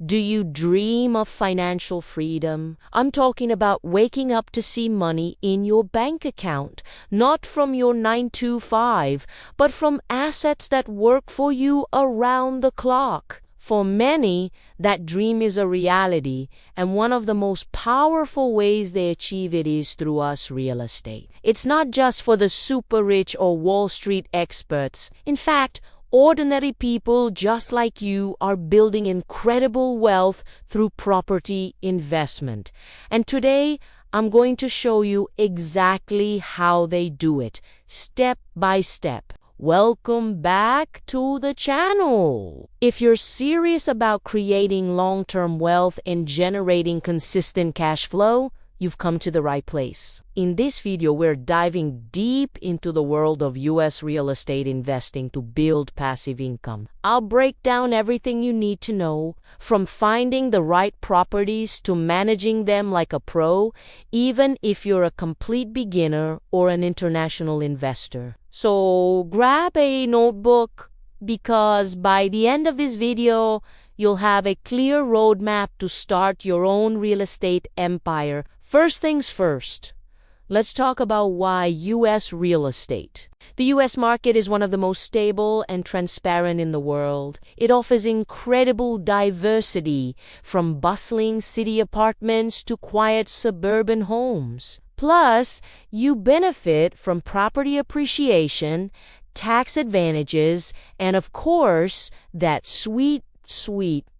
Do you dream of financial freedom? I'm talking about waking up to see money in your bank account, not from your 9 to 5, but from assets that work for you around the clock. For many, that dream is a reality, and one of the most powerful ways they achieve it is through US real estate. It's not just for the super rich or Wall Street experts. In fact, ordinary people just like you are building incredible wealth through property investment. And today, I'm going to show you exactly how they do it, step by step. Welcome back to the channel. If you're serious about creating long-term wealth and generating consistent cash flow, you've come to the right place. In this video, we're diving deep into the world of US real estate investing to build passive income. I'll break down everything you need to know, from finding the right properties to managing them like a pro, even if you're a complete beginner or an international investor. So grab a notebook, because by the end of this video, you'll have a clear roadmap to start your own real estate empire. First things first, let's talk about why US real estate. The US market is one of the most stable and transparent in the world. It offers incredible diversity, from bustling city apartments to quiet suburban homes. Plus, you benefit from property appreciation, tax advantages, and of course, that sweet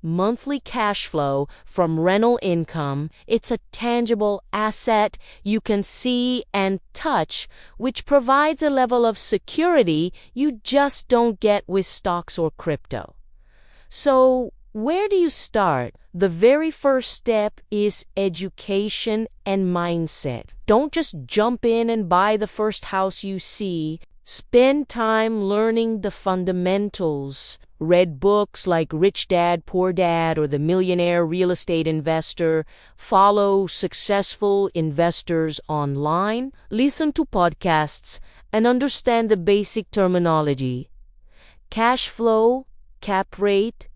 monthly cash flow from rental income. It's a tangible asset you can see and touch, which provides a level of security you just don't get with stocks or crypto. So, where do you start? The very first step is education and mindset. Don't just jump in and buy the first house you see. Spend time learning the fundamentals. Read books like Rich Dad, Poor Dad or The Millionaire Real Estate Investor. Follow successful investors online. Listen to podcasts and understand the basic terminology. Cash flow, cap rate,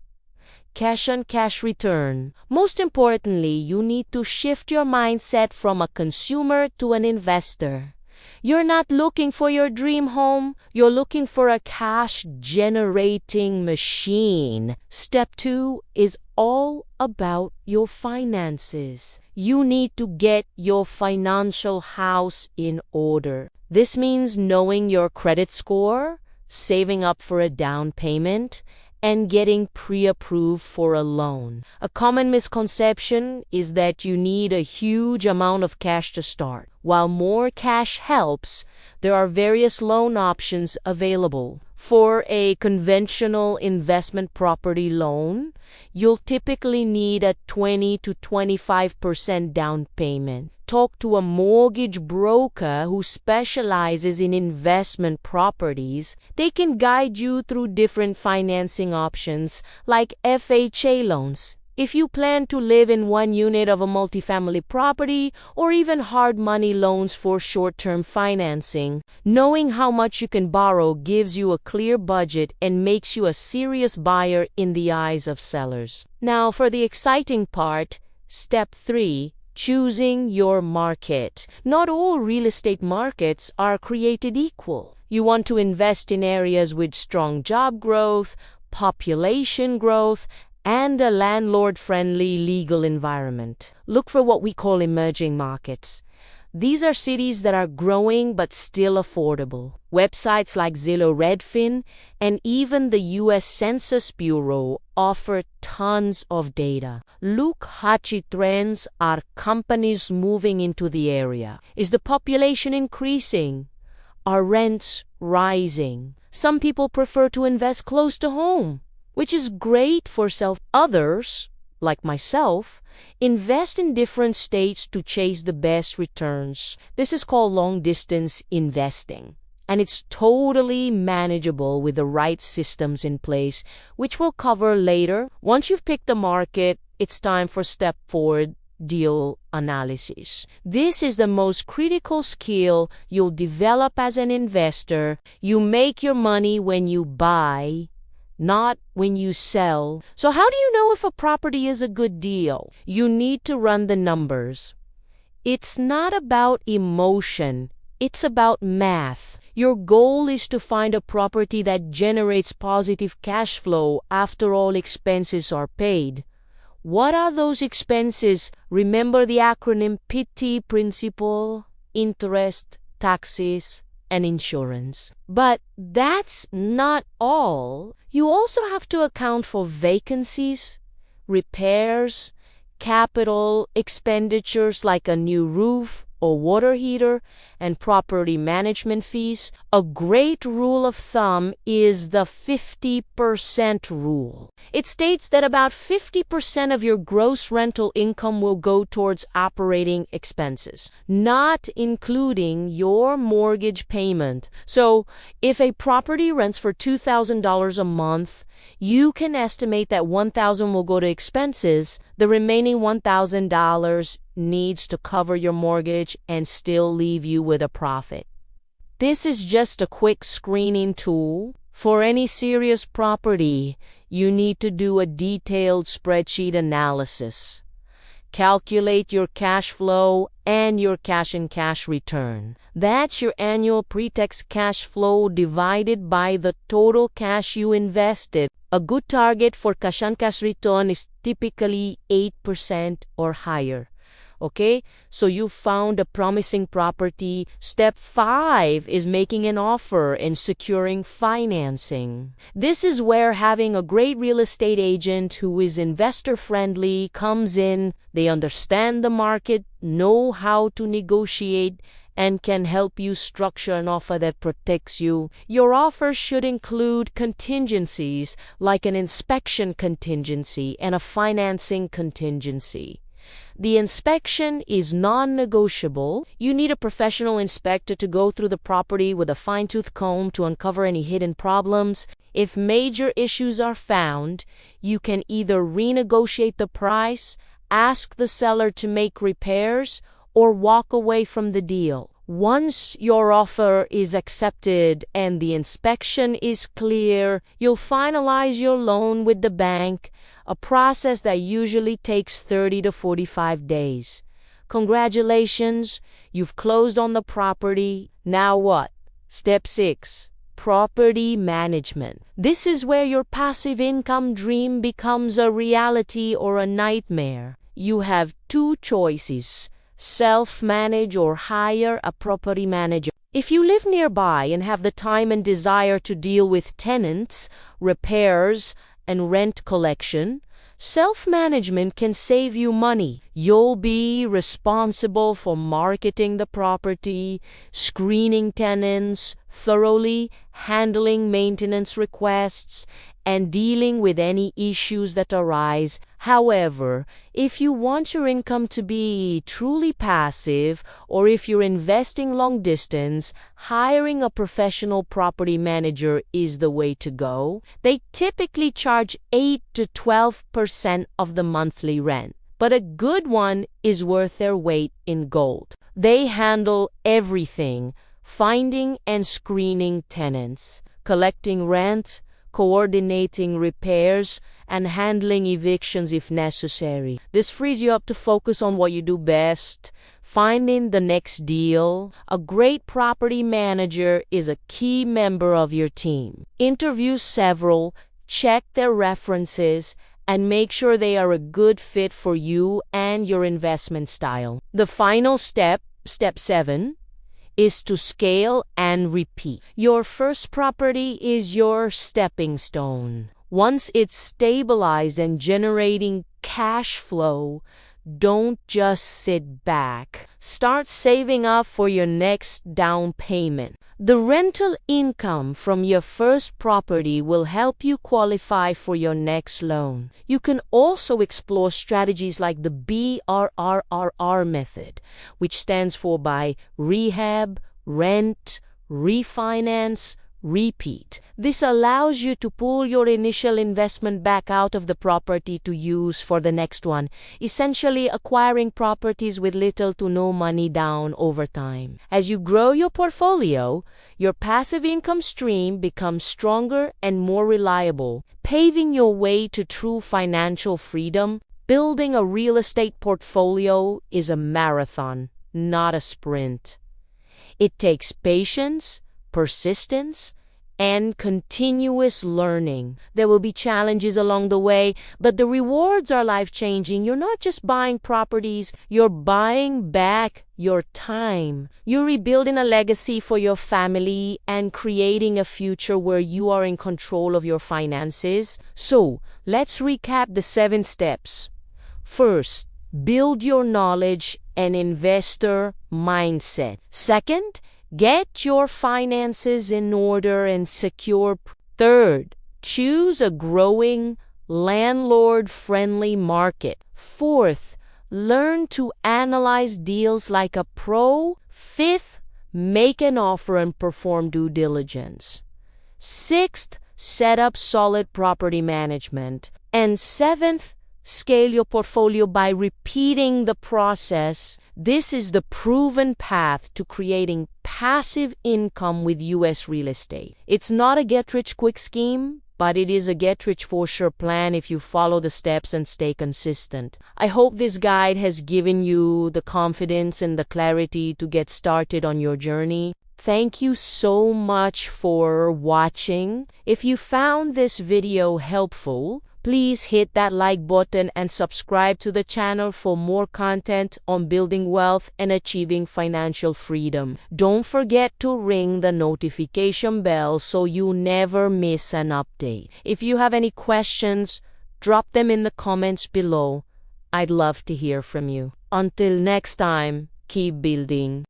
cash-on-cash return. Most importantly, you need to shift your mindset from a consumer to an investor. You're not looking for your dream home, you're looking for a cash-generating machine. Step 2 is all about your finances. You need to get your financial house in order. This means knowing your credit score, saving up for a down payment, and getting pre-approved for a loan. A common misconception is that you need a huge amount of cash to start. While more cash helps, there are various loan options available. For a conventional investment property loan, you'll typically need a 20 to 25% down payment. Talk to a mortgage broker who specializes in investment properties. They can guide you through different financing options like FHA loans, if you plan to live in one unit of a multifamily property, or even hard money loans for short-term financing. Knowing how much you can borrow gives you a clear budget and makes you a serious buyer in the eyes of sellers. Now for the exciting part, step 3. Choosing your market. Not all real estate markets are created equal. You want to invest in areas with strong job growth, population growth, and a landlord-friendly legal environment. Look for what we call emerging markets. These are cities that are growing but still affordable. Websites like Zillow, Redfin, and even the US Census Bureau offer tons of data. Look at trends. Are companies moving into the area? Is the population increasing? Are rents rising? Some people prefer to invest close to home, which is great for Others, like myself, invest in different states to chase the best returns. This is called long-distance investing, and it's totally manageable with the right systems in place, which we'll cover later. Once you've picked the market, it's time for step 4, deal analysis. This is the most critical skill you'll develop as an investor. You make your money when you buy, not when you sell. So how do you know if a property is a good deal? You need to run the numbers. It's not about emotion, it's about math. Your goal is to find a property that generates positive cash flow after all expenses are paid. What are those expenses? Remember the acronym PITI: principal, interest, taxes, and insurance. But that's not all. You also have to account for vacancies, repairs, capital expenditures like a new roof or water heater, and property management fees. A great rule of thumb is the 50% rule. It states that about 50% of your gross rental income will go towards operating expenses, not including your mortgage payment. So, if a property rents for $2,000 a month, you can estimate that $1,000 will go to expenses. The remaining $1,000 needs to cover your mortgage and still leave you with a profit. This is just a quick screening tool. For any serious property, you need to do a detailed spreadsheet analysis. Calculate your cash flow and your cash-and-cash return. That's your annual pre-tax cash flow divided by the total cash you invested. A good target for cash-and-cash return is typically 8% or higher. Okay, so you found a promising property. Step 5 is making an offer and securing financing. This is where having a great real estate agent who is investor friendly comes in. They understand the market, know how to negotiate, and can help you structure an offer that protects you. Your offer should include contingencies like an inspection contingency and a financing contingency. The inspection is non-negotiable. You need a professional inspector to go through the property with a fine-tooth comb to uncover any hidden problems. If major issues are found, you can either renegotiate the price, ask the seller to make repairs, or walk away from the deal. Once your offer is accepted and the inspection is clear, you'll finalize your loan with the bank, a process that usually takes 30 to 45 days. Congratulations, you've closed on the property. Now what? Step 6. Property management. This is where your passive income dream becomes a reality or a nightmare. You have two choices: self-manage or hire a property manager. If you live nearby and have the time and desire to deal with tenants, repairs, and rent collection, self-management can save you money. You'll be responsible for marketing the property, screening tenants thoroughly, handling maintenance requests, and dealing with any issues that arise. However, if you want your income to be truly passive, or if you're investing long distance, hiring a professional property manager is the way to go. They typically charge 8 to 12% of the monthly rent, but a good one is worth their weight in gold. They handle everything: finding and screening tenants, collecting rent, coordinating repairs, and handling evictions if necessary. This frees you up to focus on what you do best: finding the next deal. A great property manager is a key member of your team. Interview several, check their references, and make sure they are a good fit for you and your investment style. The final step, step 7, is to scale and repeat. Your first property is your stepping stone. Once it's stabilized and generating cash flow, don't just sit back. Start saving up for your next down payment. The rental income from your first property will help you qualify for your next loan. You can also explore strategies like the BRRRR method, which stands for buy, rehab, rent, refinance, repeat. This allows you to pull your initial investment back out of the property to use for the next one, essentially acquiring properties with little to no money down over time. As you grow your portfolio, your passive income stream becomes stronger and more reliable, paving your way to true financial freedom. Building a real estate portfolio is a marathon, not a sprint. It takes patience, persistence, and continuous learning. There will be challenges along the way, but the rewards are life-changing. You're not just buying properties, you're buying back your time. You're rebuilding a legacy for your family and creating a future where you are in control of your finances. So, let's recap the 7 steps. First, build your knowledge and investor mindset. Second, get your finances in order and secure. Third, choose a growing, landlord-friendly market. Fourth, learn to analyze deals like a pro. Fifth, make an offer and perform due diligence. Sixth, set up solid property management. And seventh, scale your portfolio by repeating the process. This is the proven path to creating passive income with U.S. real estate. It's not a get-rich-quick scheme, but it is a get-rich-for-sure plan if you follow the steps and stay consistent. I hope this guide has given you the confidence and the clarity to get started on your journey. Thank you so much for watching. If you found this video helpful, please hit that like button and subscribe to the channel for more content on building wealth and achieving financial freedom. Don't forget to ring the notification bell so you never miss an update. If you have any questions, drop them in the comments below. I'd love to hear from you. Until next time, keep building.